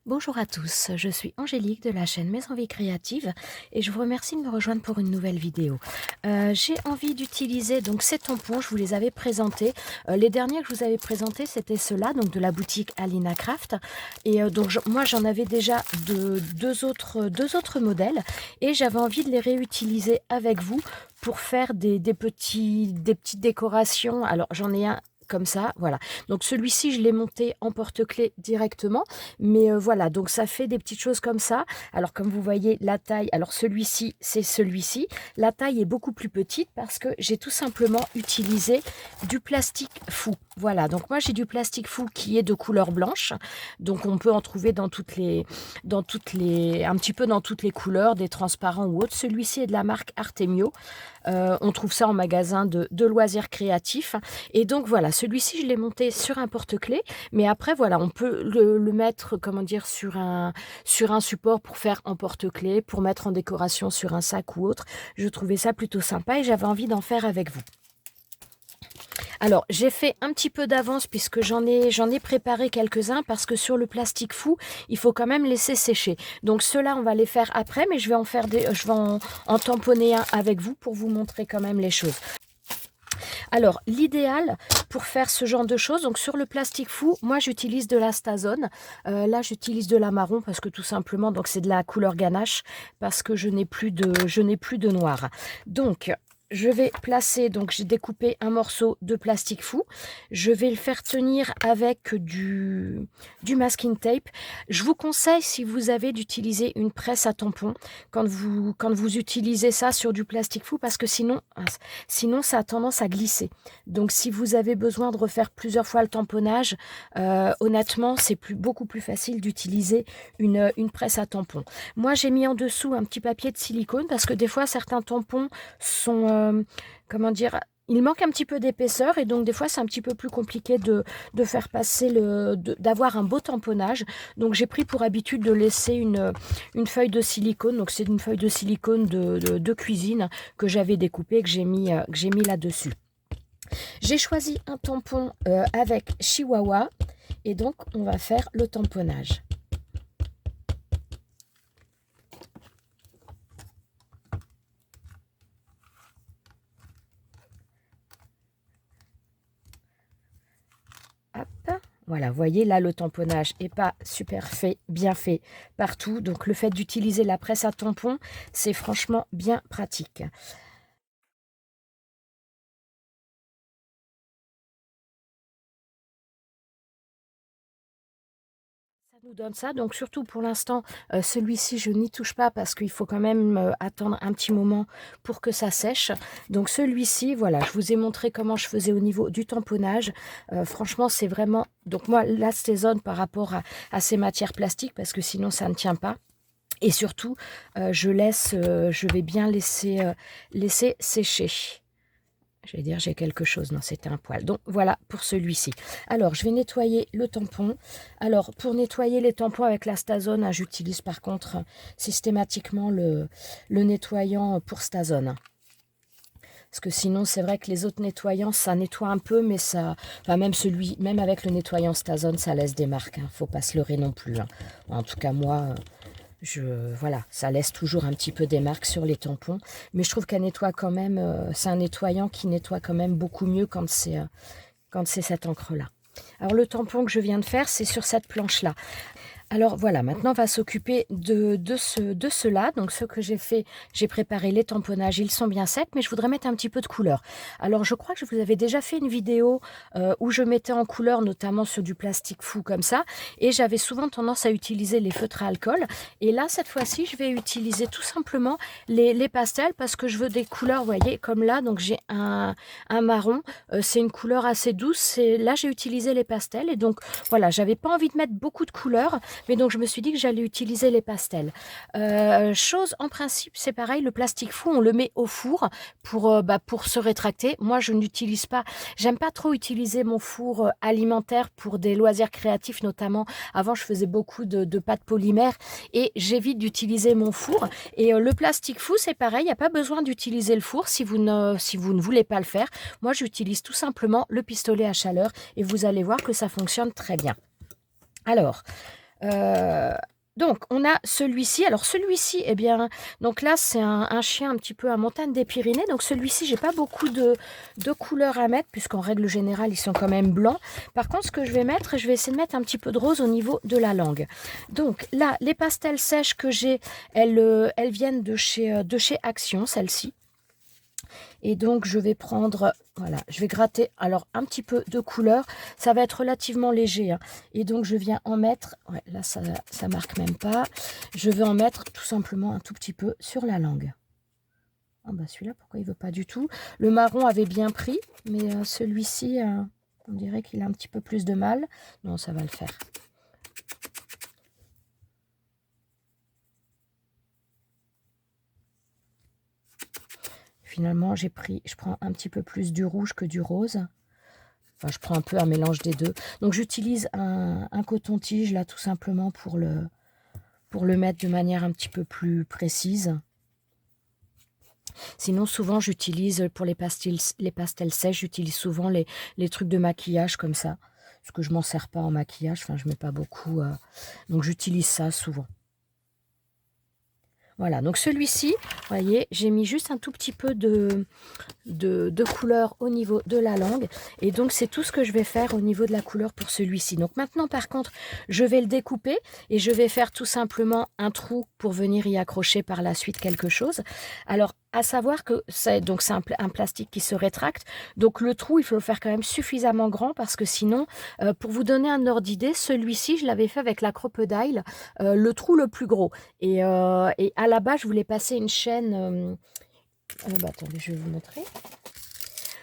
Bonjour à tous, je suis Angélique de la chaîne Maison Vie Créative et je vous remercie de me rejoindre pour une nouvelle vidéo. J'ai envie d'utiliser donc ces tampons, je vous les avais présentés. Les derniers que je vous avais présentés, c'était ceux-là, donc de la boutique Alina Craft. Et donc moi j'en avais déjà deux autres modèles et j'avais envie de les réutiliser avec vous pour faire des petites décorations. Alors j'en ai un comme ça, voilà. Donc celui-ci, je l'ai monté en porte-clés directement. Mais voilà, donc ça fait des petites choses comme ça. Alors comme vous voyez, la taille, alors celui-ci, c'est celui-ci. La taille est beaucoup plus petite parce que j'ai tout simplement utilisé du plastique fou. Voilà, donc moi j'ai du plastique fou qui est de couleur blanche. Donc on peut en trouver un petit peu dans toutes les couleurs, des transparents ou autres. Celui-ci est de la marque Artemio. On trouve ça en magasin de loisirs créatifs. Et donc voilà, celui-ci, je l'ai monté sur un porte-clés. Mais après, voilà, on peut le mettre, comment dire, sur un support pour faire en porte-clés, pour mettre en décoration sur un sac ou autre. Je trouvais ça plutôt sympa et j'avais envie d'en faire avec vous. Alors, j'ai fait un petit peu d'avance puisque j'en ai préparé quelques-uns parce que sur le plastique fou, il faut quand même laisser sécher. Donc, ceux-là, on va les faire après, mais je vais en tamponner un avec vous pour vous montrer quand même les choses. Alors, l'idéal pour faire ce genre de choses, donc sur le plastique fou, moi j'utilise de la Stazone. Là, j'utilise de la marron parce que tout simplement, donc c'est de la couleur ganache parce que je n'ai plus de noir. Donc, je vais placer, donc j'ai découpé un morceau de plastique fou. Je vais le faire tenir avec du masking tape. Je vous conseille, si vous avez, d'utiliser une presse à tampon quand vous utilisez ça sur du plastique fou parce que sinon ça a tendance à glisser. Donc si vous avez besoin de refaire plusieurs fois le tamponnage, honnêtement, c'est beaucoup plus facile d'utiliser une presse à tampon. Moi, j'ai mis en dessous un petit papier de silicone parce que des fois, certains tampons sont, comment dire, il manque un petit peu d'épaisseur et donc des fois c'est un petit peu plus compliqué de faire passer d'avoir un beau tamponnage. Donc j'ai pris pour habitude de laisser une feuille de silicone. Donc c'est une feuille de silicone de cuisine que j'avais découpée et que j'ai mis là-dessus. J'ai choisi un tampon avec Chihuahua et donc on va faire le tamponnage. Hop. Voilà, vous voyez, là, le tamponnage n'est pas super fait, bien fait partout. Donc, le fait d'utiliser la presse à tampon, c'est franchement bien pratique. Ça nous donne ça, donc surtout pour l'instant, celui-ci, je n'y touche pas parce qu'il faut quand même attendre un petit moment pour que ça sèche. Donc celui-ci, voilà, je vous ai montré comment je faisais au niveau du tamponnage. Franchement, c'est vraiment... Donc moi, l'astésone par rapport à ces matières plastiques parce que sinon, ça ne tient pas. Et surtout, je vais bien laisser sécher. Je vais dire, j'ai quelque chose. Non, c'était un poil. Donc, voilà pour celui-ci. Alors, je vais nettoyer le tampon. Alors, pour nettoyer les tampons avec la Stazone, j'utilise par contre systématiquement le nettoyant pour Stazone. Parce que sinon, c'est vrai que les autres nettoyants, ça nettoie un peu, mais ça... Enfin, même avec le nettoyant Stazone, ça laisse des marques. Faut pas se leurrer non plus. En tout cas, moi... voilà, ça laisse toujours un petit peu des marques sur les tampons. Mais je trouve qu'elle nettoie quand même, c'est un nettoyant qui nettoie quand même beaucoup mieux quand c'est cette encre-là. Alors le tampon que je viens de faire, c'est sur cette planche-là. Alors voilà, maintenant on va s'occuper de ceux-là. Donc ceux que j'ai fait, j'ai préparé les tamponnages, ils sont bien secs, mais je voudrais mettre un petit peu de couleur. Alors je crois que je vous avais déjà fait une vidéo où je mettais en couleur, notamment sur du plastique fou comme ça, et j'avais souvent tendance à utiliser les feutres à alcool. Et là, cette fois-ci, je vais utiliser tout simplement les pastels parce que je veux des couleurs, vous voyez, comme là, donc j'ai un marron, c'est une couleur assez douce, et là j'ai utilisé les pastels, et donc voilà, j'avais pas envie de mettre beaucoup de couleurs, mais donc je me suis dit que j'allais utiliser les pastels. Chose en principe, c'est pareil, le plastique fou, on le met au four pour se rétracter. Moi, je n'utilise pas, j'aime pas trop utiliser mon four alimentaire pour des loisirs créatifs, notamment. Avant, je faisais beaucoup de pâtes polymères et j'évite d'utiliser mon four. Et le plastique fou, c'est pareil, il n'y a pas besoin d'utiliser le four si vous ne voulez pas le faire. Moi, j'utilise tout simplement le pistolet à chaleur et vous allez voir que ça fonctionne très bien. Alors, Donc on a celui-ci. Alors celui-ci, eh bien, donc là, c'est un chien un petit peu à montagne des Pyrénées. Donc celui-ci, j'ai pas beaucoup de couleurs à mettre, puisqu'en règle générale, ils sont quand même blancs. Par contre, ce que je vais mettre, je vais essayer de mettre un petit peu de rose au niveau de la langue. Donc là, les pastels sèches que j'ai, elles viennent de chez Action, celles-ci. Et donc, je vais prendre, voilà, je vais gratter alors un petit peu de couleur. Ça va être relativement léger, hein. Et donc, je viens en mettre, ouais, là, ça marque même pas. Je vais en mettre tout simplement un tout petit peu sur la langue. Ah bah celui-là, pourquoi il veut pas du tout? Le marron avait bien pris, mais celui-ci, on dirait qu'il a un petit peu plus de mal. Non, ça va le faire. Finalement, je prends un petit peu plus du rouge que du rose. Enfin, je prends un peu un mélange des deux. Donc, j'utilise un coton-tige, là, tout simplement, pour le mettre de manière un petit peu plus précise. Sinon, souvent, j'utilise, pour les pastels sèches, j'utilise souvent les trucs de maquillage comme ça. Parce que je m'en sers pas en maquillage, enfin, je mets pas beaucoup. Donc, j'utilise ça souvent. Voilà, donc celui-ci, vous voyez, j'ai mis juste un tout petit peu de couleur au niveau de la langue. Et donc, c'est tout ce que je vais faire au niveau de la couleur pour celui-ci. Donc maintenant, par contre, je vais le découper et je vais faire tout simplement un trou pour venir y accrocher par la suite quelque chose. Alors, à savoir que c'est un plastique qui se rétracte. Donc, le trou, il faut le faire quand même suffisamment grand parce que sinon, pour vous donner un ordre d'idée, celui-ci, je l'avais fait avec la crocodile, le trou le plus gros. Et à la base, je voulais passer une chaîne. Bah, attendez, je vais vous montrer.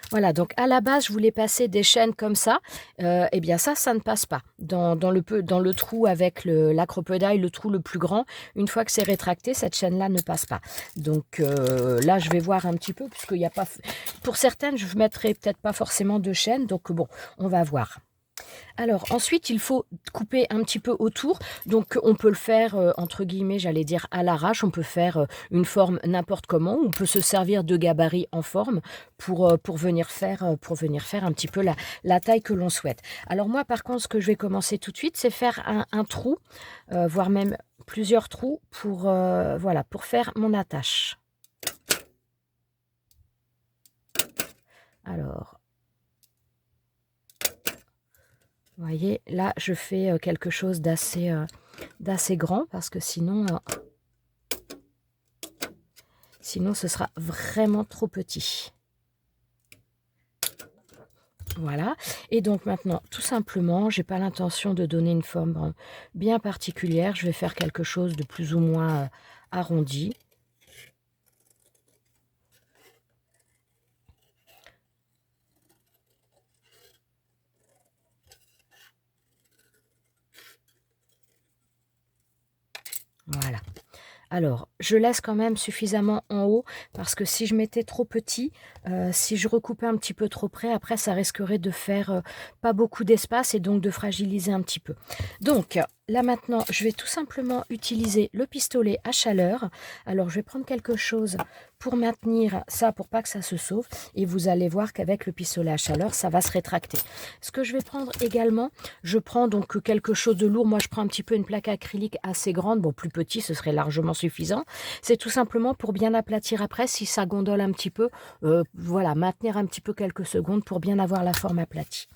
Voilà, donc à la base, je voulais passer des chaînes comme ça. Eh bien, ça ne passe pas. Dans le trou avec la crocodile, le trou le plus grand, une fois que c'est rétracté, cette chaîne-là ne passe pas. Donc là, je vais voir un petit peu, puisqu'il n'y a pas. Pour certaines, je ne mettrai peut-être pas forcément de chaîne. Donc bon, on va voir. Alors ensuite, il faut couper un petit peu autour. Donc on peut le faire, entre guillemets, j'allais dire à l'arrache. On peut faire une forme n'importe comment. On peut se servir de gabarit en forme pour venir faire un petit peu la taille que l'on souhaite. Alors moi, par contre, ce que je vais commencer tout de suite, c'est faire un trou, voire même plusieurs trous voilà, pour faire mon attache. Alors, vous voyez, là, je fais quelque chose d'assez grand parce que sinon, ce sera vraiment trop petit. Voilà. Et donc maintenant, tout simplement, j'ai pas l'intention de donner une forme bien particulière. Je vais faire quelque chose de plus ou moins arrondi. Voilà. Alors, je laisse quand même suffisamment en haut parce que si je mettais trop petit, si je recoupais un petit peu trop près, après ça risquerait de faire pas beaucoup d'espace et donc de fragiliser un petit peu. Donc là maintenant, je vais tout simplement utiliser le pistolet à chaleur. Alors je vais prendre quelque chose pour maintenir ça, pour pas que ça se sauve. Et vous allez voir qu'avec le pistolet à chaleur, ça va se rétracter. Ce que je vais prendre également, je prends donc quelque chose de lourd. Moi, je prends un petit peu une plaque acrylique assez grande. Bon, plus petit, ce serait largement suffisant. C'est tout simplement pour bien aplatir après, si ça gondole un petit peu. Voilà, maintenir un petit peu quelques secondes pour bien avoir la forme aplatie.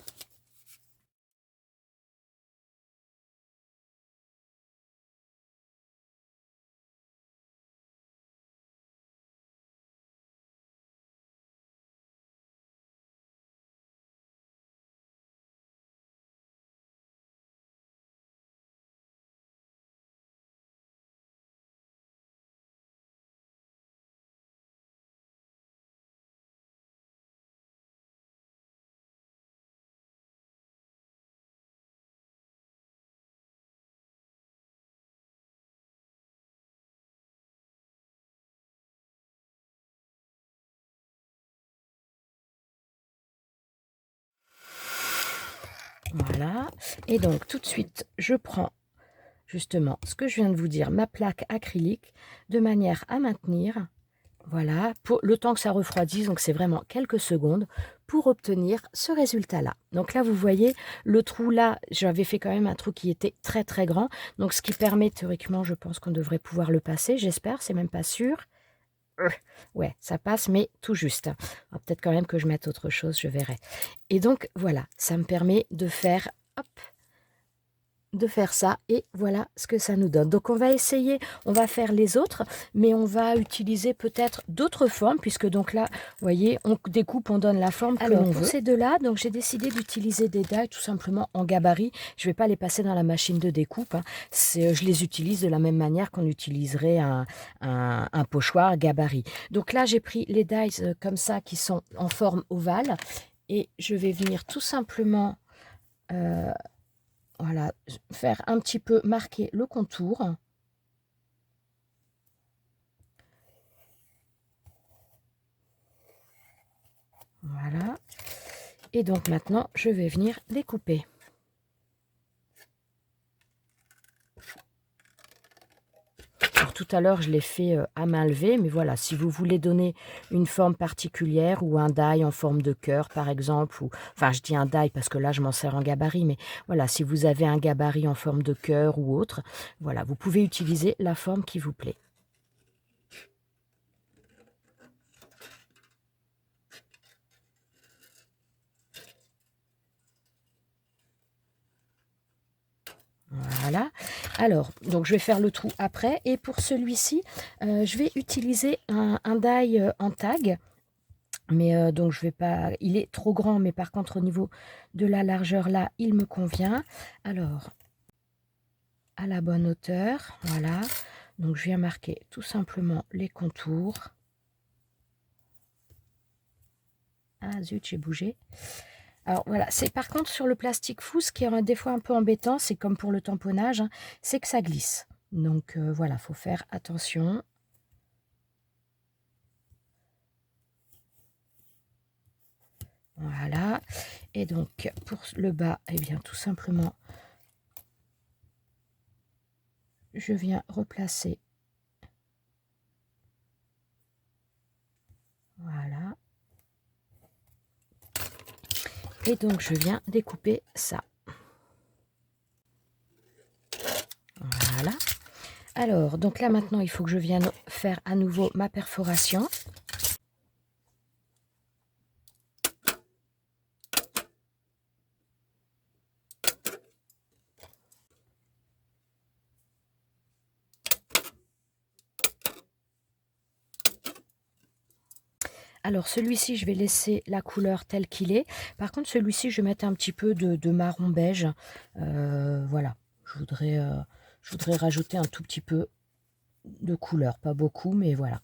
Voilà. Et donc, tout de suite, je prends justement ce que je viens de vous dire, ma plaque acrylique, de manière à maintenir, voilà, pour le temps que ça refroidisse, donc c'est vraiment quelques secondes, pour obtenir ce résultat-là. Donc là, vous voyez, le trou là, j'avais fait quand même un trou qui était très très grand. Donc ce qui permet théoriquement, je pense qu'on devrait pouvoir le passer, j'espère, c'est même pas sûr. Ouais, ça passe, mais tout juste. Peut-être quand même que je mette autre chose, je verrai. Et donc voilà, ça me permet de faire, hop, de faire ça et voilà ce que ça nous donne. Donc on va essayer, on va faire les autres, mais on va utiliser peut-être d'autres formes puisque donc là, vous voyez, on découpe, on donne la forme que l'on veut. Pour ces deux-là, donc j'ai décidé d'utiliser des die tout simplement en gabarit. Je ne vais pas les passer dans la machine de découpe. Hein. Je les utilise de la même manière qu'on utiliserait un pochoir gabarit. Donc là, j'ai pris les dies comme ça qui sont en forme ovale et je vais venir tout simplement voilà, faire un petit peu marquer le contour. Voilà. Et donc maintenant, je vais venir découper. Alors, tout à l'heure, je l'ai fait à main levée, mais voilà, si vous voulez donner une forme particulière ou un die en forme de cœur, par exemple, ou enfin, je dis un die parce que là, je m'en sers en gabarit, mais voilà, si vous avez un gabarit en forme de cœur ou autre, voilà, vous pouvez utiliser la forme qui vous plaît. Voilà. Alors, donc je vais faire le trou après. Et pour celui-ci, je vais utiliser un die en tag. Mais donc je vais pas, il est trop grand, mais par contre au niveau de la largeur là, il me convient. Alors, à la bonne hauteur, voilà. Donc je viens marquer tout simplement les contours. Ah zut, j'ai bougé. Alors voilà, c'est par contre sur le plastique fou, ce qui est des fois un peu embêtant, c'est comme pour le tamponnage, hein, c'est que ça glisse. Donc voilà, faut faire attention. Voilà. Et donc pour le bas, eh bien tout simplement, je viens replacer. Voilà. Et donc je viens découper ça. Voilà. Alors, donc là maintenant, il faut que je vienne faire à nouveau ma perforation. Alors celui-ci, je vais laisser la couleur telle qu'il est. Par contre, celui-ci, je vais mettre un petit peu de marron beige. Voilà, je voudrais rajouter un tout petit peu de couleur. Pas beaucoup, mais voilà.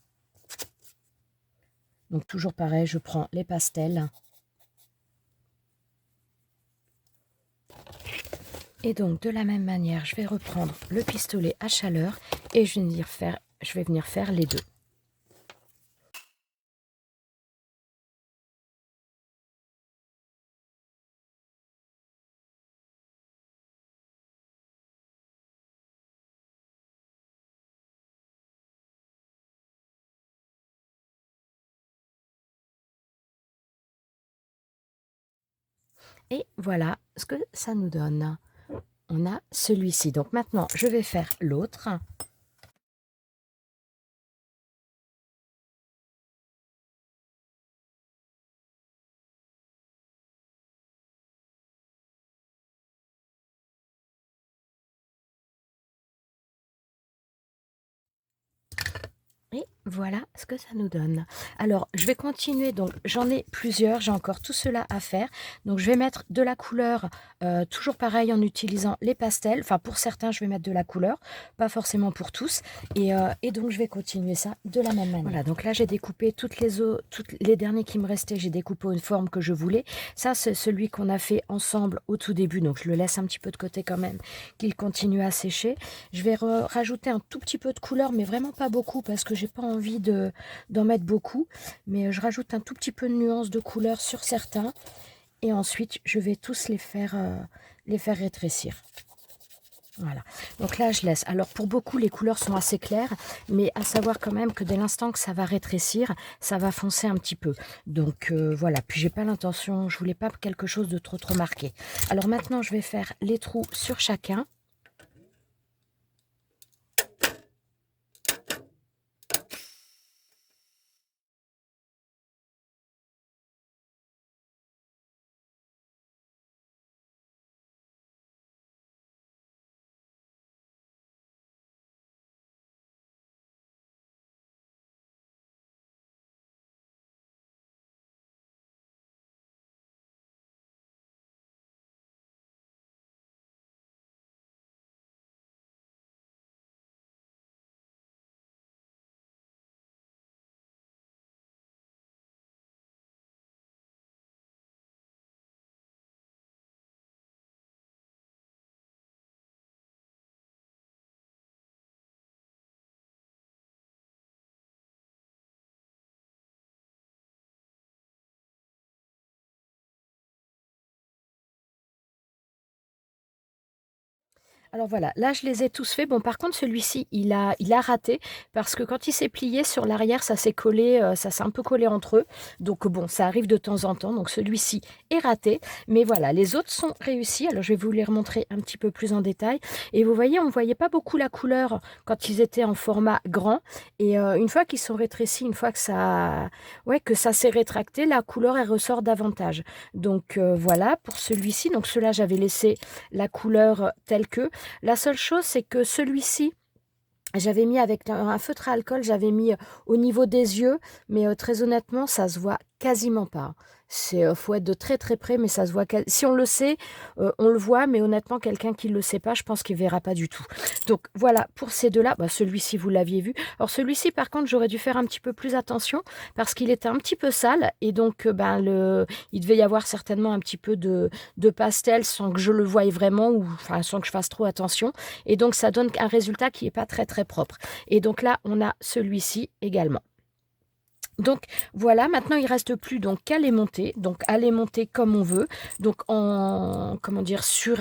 Donc toujours pareil, je prends les pastels. Et donc de la même manière, je vais reprendre le pistolet à chaleur et je vais venir faire les deux. Et voilà ce que ça nous donne. On a celui-ci. Donc maintenant, je vais faire l'autre. Et voilà ce que ça nous donne. Alors, je vais continuer. Donc, j'en ai plusieurs. J'ai encore tout cela à faire. Donc, je vais mettre de la couleur, toujours pareil en utilisant les pastels. Enfin, pour certains, je vais mettre de la couleur. Pas forcément pour tous. Et donc, je vais continuer ça de la même manière. Voilà, donc là, j'ai découpé toutes les derniers qui me restaient. J'ai découpé une forme que je voulais. Ça, c'est celui qu'on a fait ensemble au tout début. Donc, je le laisse un petit peu de côté quand même, qu'il continue à sécher. Je vais rajouter un tout petit peu de couleur, mais vraiment pas beaucoup parce que j'ai pas envie d'en mettre beaucoup. Mais je rajoute un tout petit peu de nuance de couleur sur certains. Et ensuite, je vais tous les faire rétrécir. Voilà, donc là je laisse. Alors pour beaucoup les couleurs sont assez claires, mais à savoir quand même que dès l'instant que ça va rétrécir, ça va foncer un petit peu. Donc voilà, puis j'ai pas l'intention, je voulais pas quelque chose de trop marqué. Alors maintenant je vais faire les trous sur chacun. Alors voilà, là je les ai tous faits. Bon par contre celui-ci il a raté parce que quand il s'est plié sur l'arrière ça s'est collé, ça s'est un peu collé entre eux. Donc bon ça arrive de temps en temps. Donc celui-ci est raté. Mais voilà, les autres sont réussis. Alors je vais vous les remontrer un petit peu plus en détail. Et vous voyez, on ne voyait pas beaucoup la couleur quand ils étaient en format grand. Et une fois qu'ils sont rétrécis, une fois que ça s'est rétracté, la couleur elle ressort davantage. Donc voilà pour celui-ci. Donc ceux-là j'avais laissé la couleur telle que. La seule chose, c'est que celui-ci, j'avais mis avec un feutre à alcool, j'avais mis au niveau des yeux, mais très honnêtement, ça se voit quasiment pas. C'est faut être de très près, mais ça se voit. Si on le sait, on le voit, mais honnêtement, quelqu'un qui ne le sait pas, je pense qu'il verra pas du tout. Donc voilà, pour ces deux-là, bah, celui-ci, vous l'aviez vu. Alors celui-ci, par contre, j'aurais dû faire un petit peu plus attention parce qu'il était un petit peu sale et donc il devait y avoir certainement un petit peu de pastel sans que je le voie vraiment ou enfin sans que je fasse trop attention. Et donc ça donne un résultat qui n'est pas très propre. Et donc là, on a celui-ci également. Donc voilà, maintenant il reste plus donc qu'à les monter, donc à les monter comme on veut, donc en comment dire sur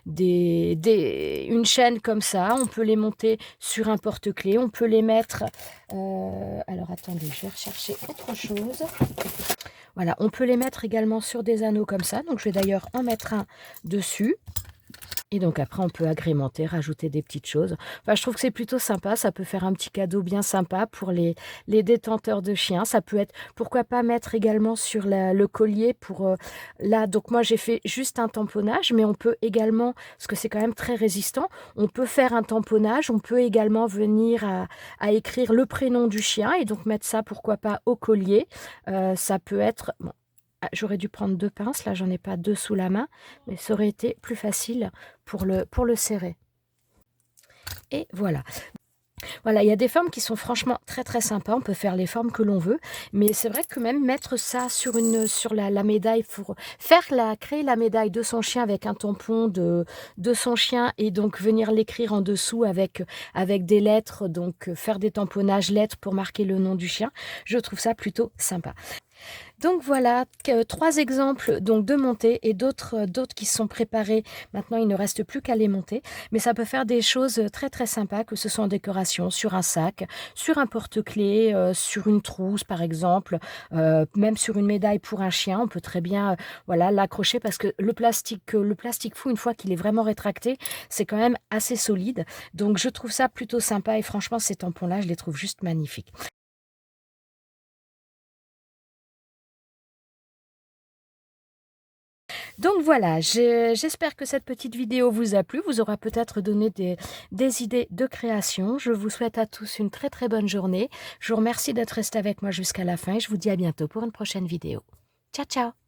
une chaîne comme ça, on peut les monter sur un porte-clés, on peut les mettre. Alors attendez, je vais rechercher autre chose. Voilà, on peut les mettre également sur des anneaux comme ça, donc je vais d'ailleurs en mettre un dessus. Et donc après, on peut agrémenter, rajouter des petites choses. Enfin, je trouve que c'est plutôt sympa. Ça peut faire un petit cadeau bien sympa pour les détenteurs de chiens. Ça peut être, pourquoi pas mettre également sur le collier pour là. Donc moi, j'ai fait juste un tamponnage, mais on peut également, parce que c'est quand même très résistant, on peut faire un tamponnage. On peut également venir à écrire le prénom du chien et donc mettre ça, pourquoi pas, au collier. Ça peut être... Bon, j'aurais dû prendre 2 pinces, là j'en ai pas 2 sous la main, mais ça aurait été plus facile pour le serrer. Et voilà. Voilà, il y a des formes qui sont franchement très sympas, on peut faire les formes que l'on veut, mais c'est vrai que même mettre ça sur la médaille pour créer la médaille de son chien avec un tampon de son chien et donc venir l'écrire en dessous avec des lettres, donc faire des tamponnages lettres pour marquer le nom du chien, je trouve ça plutôt sympa. Donc voilà, 3 exemples donc de montées et d'autres qui sont préparés. Maintenant, il ne reste plus qu'à les monter. Mais ça peut faire des choses très sympas, que ce soit en décoration, sur un sac, sur un porte-clés, sur une trousse par exemple, même sur une médaille pour un chien. On peut très bien voilà, l'accrocher parce que le plastique fou, une fois qu'il est vraiment rétracté, c'est quand même assez solide. Donc je trouve ça plutôt sympa et franchement, ces tampons-là, je les trouve juste magnifiques. Donc voilà, j'espère que cette petite vidéo vous a plu, vous aura peut-être donné des idées de création. Je vous souhaite à tous une très bonne journée. Je vous remercie d'être resté avec moi jusqu'à la fin et je vous dis à bientôt pour une prochaine vidéo. Ciao, ciao!